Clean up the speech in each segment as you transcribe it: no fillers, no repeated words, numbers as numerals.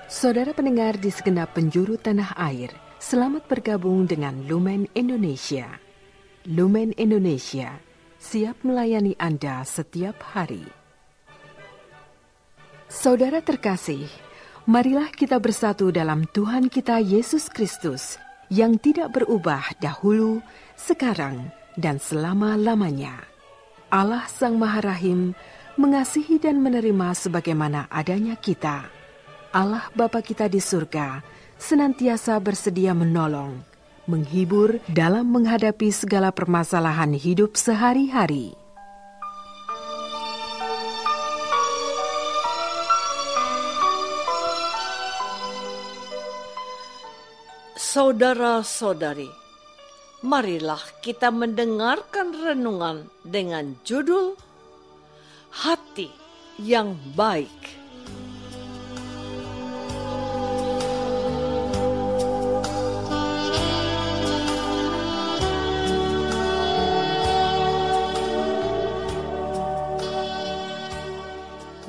Saudara pendengar di segenap penjuru tanah air, selamat bergabung dengan Lumen Indonesia. Lumen Indonesia, siap melayani Anda setiap hari. Saudara terkasih, marilah kita bersatu dalam Tuhan kita Yesus Kristus yang tidak berubah dahulu, sekarang, dan selama-lamanya. Allah Sang Maha Rahim mengasihi dan menerima sebagaimana adanya kita. Allah Bapa kita di surga senantiasa bersedia menolong, menghibur dalam menghadapi segala permasalahan hidup sehari-hari. Saudara-saudari, marilah kita mendengarkan renungan dengan judul Hati yang Baik.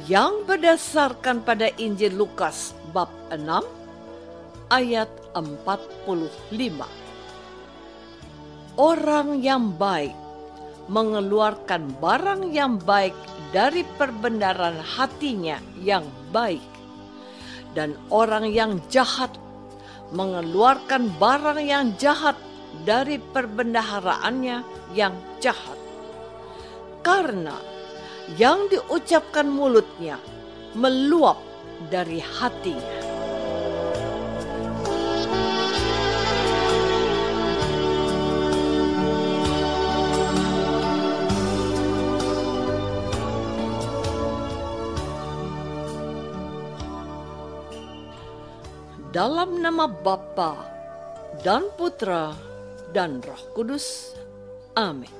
Yang berdasarkan pada Injil Lukas bab 6 ayat 45. Orang yang baik mengeluarkan barang yang baik dari perbendaharaan hatinya yang baik, dan orang yang jahat mengeluarkan barang yang jahat dari perbendaharaannya yang jahat. Karena yang diucapkan mulutnya meluap dari hatinya. Dalam nama Bapa dan Putra dan Roh Kudus. Amin.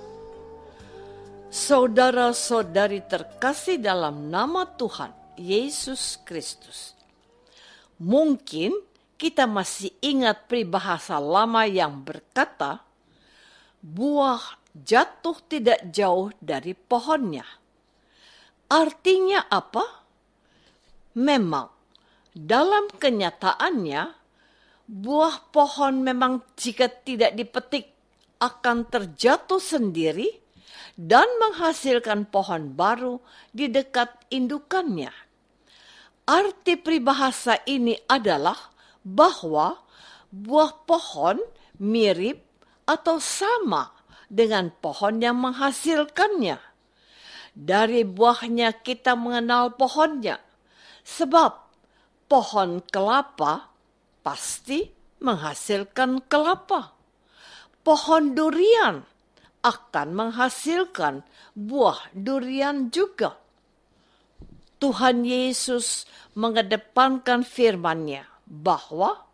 Saudara-saudari terkasih dalam nama Tuhan Yesus Kristus. Mungkin kita masih ingat peribahasa lama yang berkata, buah jatuh tidak jauh dari pohonnya. Artinya apa? Memang, dalam kenyataannya, buah pohon memang jika tidak dipetik akan terjatuh sendiri dan menghasilkan pohon baru di dekat indukannya. Arti peribahasa ini adalah bahwa buah pohon mirip atau sama dengan pohon yang menghasilkannya. Dari buahnya kita mengenal pohonnya, sebab pohon kelapa pasti menghasilkan kelapa. Pohon durian akan menghasilkan buah durian juga. Tuhan Yesus mengedepankan firman-Nya bahwa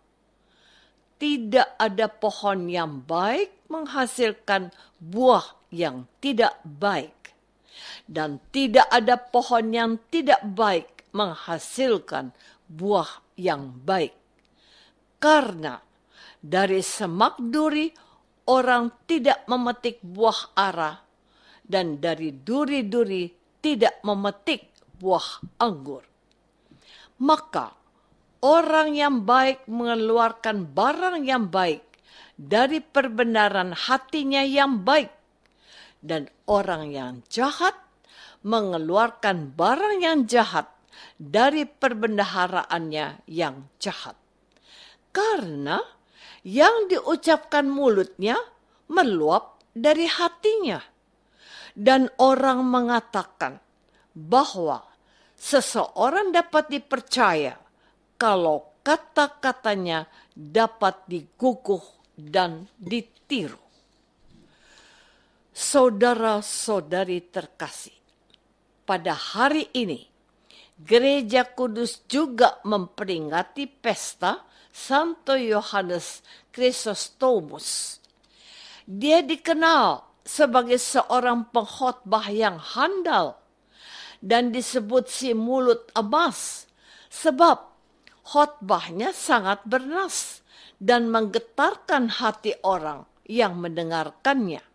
tidak ada pohon yang baik menghasilkan buah yang tidak baik, dan tidak ada pohon yang tidak baik menghasilkan buah yang baik. Karena dari semak duri orang tidak memetik buah ara, dan dari duri-duri tidak memetik buah anggur. Maka orang yang baik mengeluarkan barang yang baik dari perbendaharaan hatinya yang baik, dan orang yang jahat mengeluarkan barang yang jahat dari perbendaharaannya yang jahat. Karena yang diucapkan mulutnya meluap dari hatinya. Dan orang mengatakan bahwa seseorang dapat dipercaya kalau kata-katanya dapat diguguh dan ditiru. Saudara-saudari terkasih, pada hari ini Gereja Kudus juga memperingati pesta Santo Yohanes Chrysostomus. Dia dikenal sebagai seorang pengkhotbah yang handal dan disebut si mulut emas sebab khotbahnya sangat bernas dan menggetarkan hati orang yang mendengarkannya.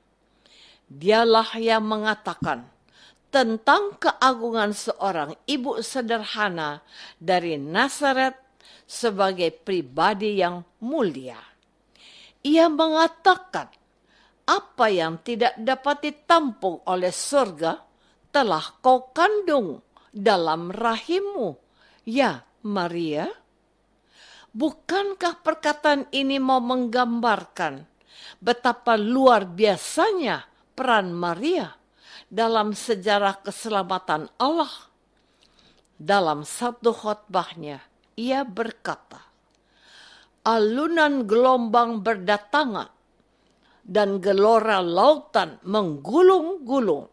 Dialah yang mengatakan tentang keagungan seorang ibu sederhana dari Nazaret sebagai pribadi yang mulia. Ia mengatakan, apa yang tidak dapat ditampung oleh surga telah kau kandung dalam rahimmu, ya Maria. Bukankah perkataan ini mau menggambarkan betapa luar biasanya peran Maria dalam sejarah keselamatan Allah? Dalam satu khotbahnya, ia berkata, alunan gelombang berdatangan dan gelora lautan menggulung-gulung,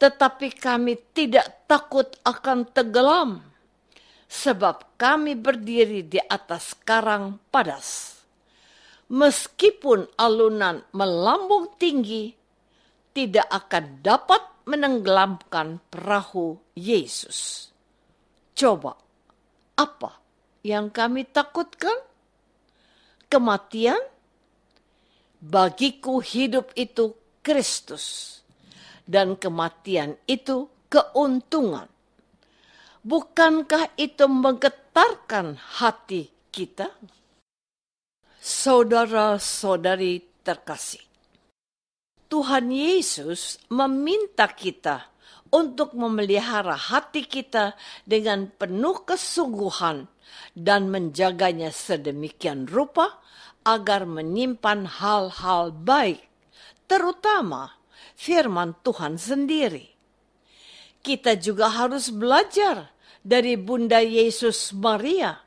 tetapi kami tidak takut akan tenggelam, sebab kami berdiri di atas karang padas. Meskipun alunan melambung tinggi, tidak akan dapat menenggelamkan perahu Yesus. Coba, apa yang kami takutkan? Kematian? Bagiku hidup itu Kristus, dan kematian itu keuntungan. Bukankah itu menggetarkan hati kita? Saudara-saudari terkasih, Tuhan Yesus meminta kita untuk memelihara hati kita dengan penuh kesungguhan dan menjaganya sedemikian rupa agar menyimpan hal-hal baik, terutama firman Tuhan sendiri. Kita juga harus belajar dari Bunda Yesus Maria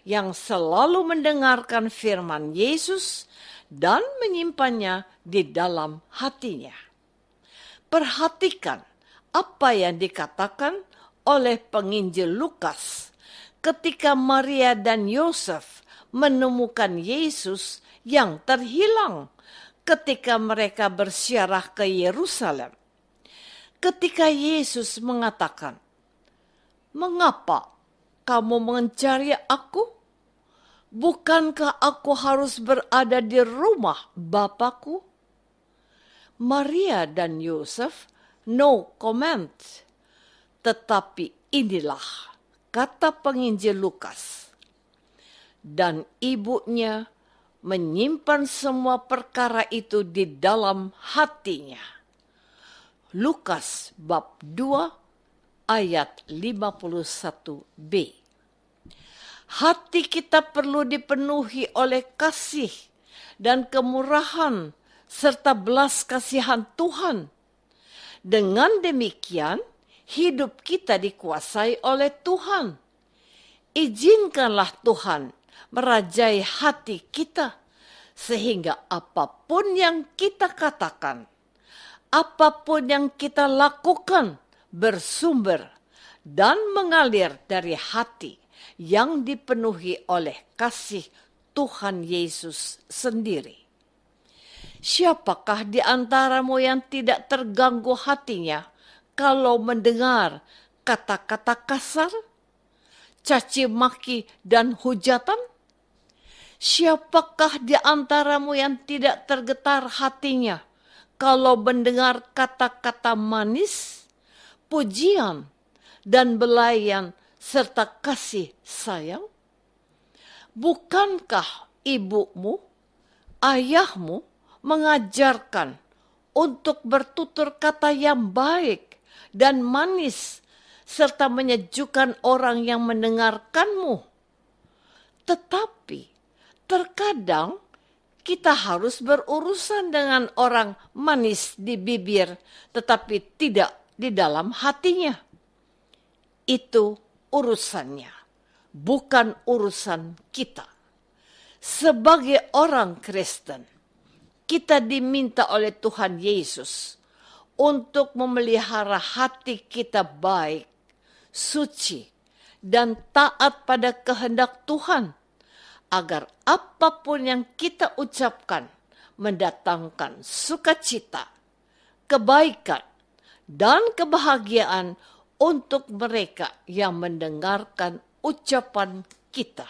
yang selalu mendengarkan firman Yesus dan menyimpannya di dalam hatinya. Perhatikan apa yang dikatakan oleh penginjil Lukas ketika Maria dan Yosef menemukan Yesus yang terhilang ketika mereka berziarah ke Yerusalem. Ketika Yesus mengatakan, "Mengapa kamu mencari aku? Bukankah aku harus berada di rumah Bapakku?" Maria dan Yosef no comment. Tetapi inilah kata penginjil Lukas. Dan ibunya menyimpan semua perkara itu di dalam hatinya. Lukas bab 2 ayat 51b. Hati kita perlu dipenuhi oleh kasih dan kemurahan serta belas kasihan Tuhan. Dengan demikian, hidup kita dikuasai oleh Tuhan. Izinkanlah Tuhan merajai hati kita, sehingga apapun yang kita katakan, apapun yang kita lakukan bersumber dan mengalir dari hati yang dipenuhi oleh kasih Tuhan Yesus sendiri. Siapakah di antaramu yang tidak terganggu hatinya kalau mendengar kata-kata kasar, caci maki dan hujatan? Siapakah di antaramu yang tidak tergetar hatinya kalau mendengar kata-kata manis, pujian, dan belayan serta kasih sayang? Bukankah ibumu, ayahmu mengajarkan untuk bertutur kata yang baik dan manis serta menyejukkan orang yang mendengarkanmu? Tetapi terkadang kita harus berurusan dengan orang manis di bibir, tetapi tidak di dalam hatinya. Itu urusannya, bukan urusan kita. Sebagai orang Kristen, kita diminta oleh Tuhan Yesus untuk memelihara hati kita baik, suci, dan taat pada kehendak Tuhan, agar apapun yang kita ucapkan mendatangkan sukacita, kebaikan, dan kebahagiaan untuk mereka yang mendengarkan ucapan kita.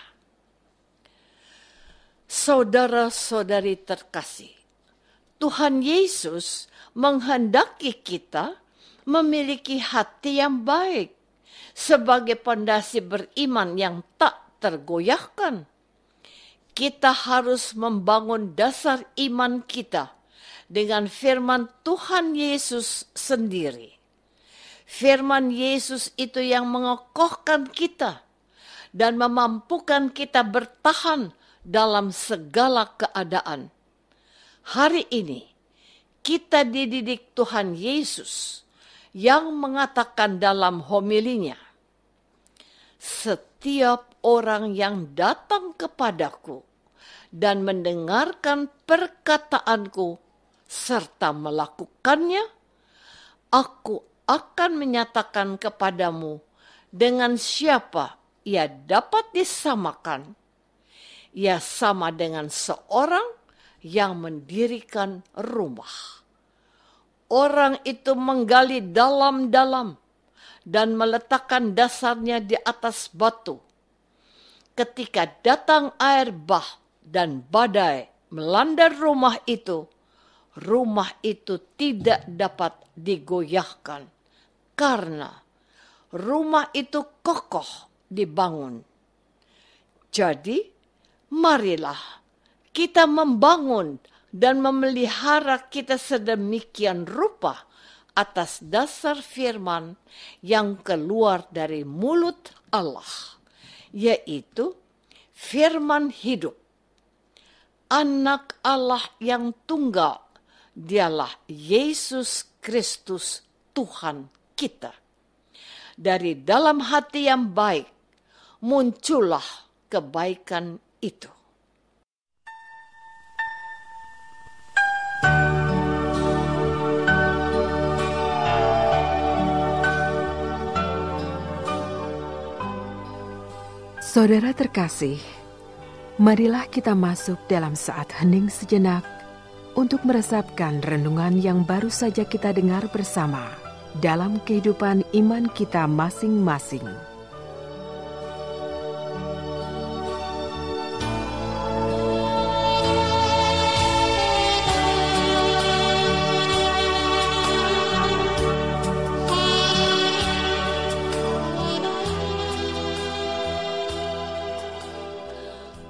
Saudara-saudari terkasih, Tuhan Yesus menghendaki kita memiliki hati yang baik sebagai pondasi beriman yang tak tergoyahkan. Kita harus membangun dasar iman kita dengan firman Tuhan Yesus sendiri. Firman Yesus itu yang mengokohkan kita dan memampukan kita bertahan dalam segala keadaan. Hari ini kita dididik Tuhan Yesus yang mengatakan dalam homilinya, setiap orang yang datang kepadaku dan mendengarkan perkataanku serta melakukannya, aku akan menyatakan kepadamu dengan siapa ia dapat disamakan. Ia sama dengan seorang yang mendirikan rumah. Orang itu menggali dalam-dalam dan meletakkan dasarnya di atas batu. Ketika datang air bah dan badai melanda rumah itu tidak dapat digoyahkan karena rumah itu kokoh dibangun. Jadi, marilah kita membangun dan memelihara kita sedemikian rupa atas dasar firman yang keluar dari mulut Allah, yaitu firman hidup. Anak Allah yang tunggal, dialah Yesus Kristus Tuhan kita. Dari dalam hati yang baik, muncullah kebaikan itu. Saudara terkasih, marilah kita masuk dalam saat hening sejenak untuk meresapkan renungan yang baru saja kita dengar bersama dalam kehidupan iman kita masing-masing.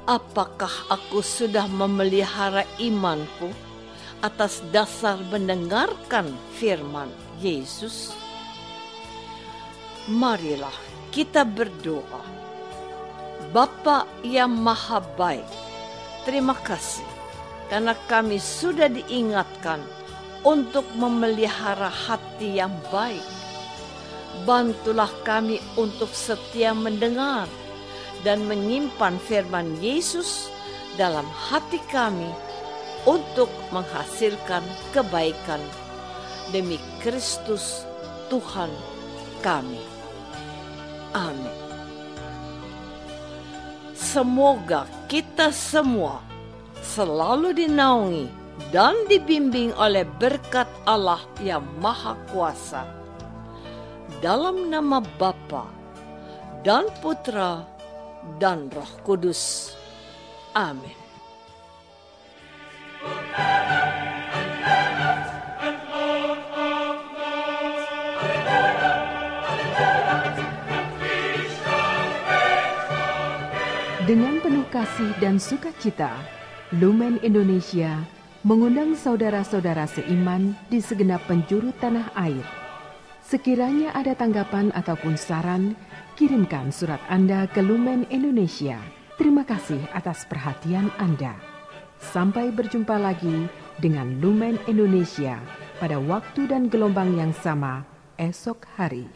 Apakah aku sudah memelihara imanku atas dasar mendengarkan firman Yesus? Marilah kita berdoa. Bapa yang Maha Baik, terima kasih karena kami sudah diingatkan untuk memelihara hati yang baik. Bantulah kami untuk setia mendengar dan menyimpan firman Yesus dalam hati kami untuk menghasilkan kebaikan demi Kristus Tuhan kami. Amin. Semoga kita semua selalu dinaungi dan dibimbing oleh berkat Allah yang Maha Kuasa. Dalam nama Bapa dan Putra dan Roh Kudus. Amin. Dengan penuh kasih dan sukacita, Lumen Indonesia mengundang saudara-saudara seiman di segenap penjuru tanah air. Sekiranya ada tanggapan ataupun saran, kirimkan surat Anda ke Lumen Indonesia. Terima kasih atas perhatian Anda. Sampai berjumpa lagi dengan Lumen Indonesia pada waktu dan gelombang yang sama esok hari.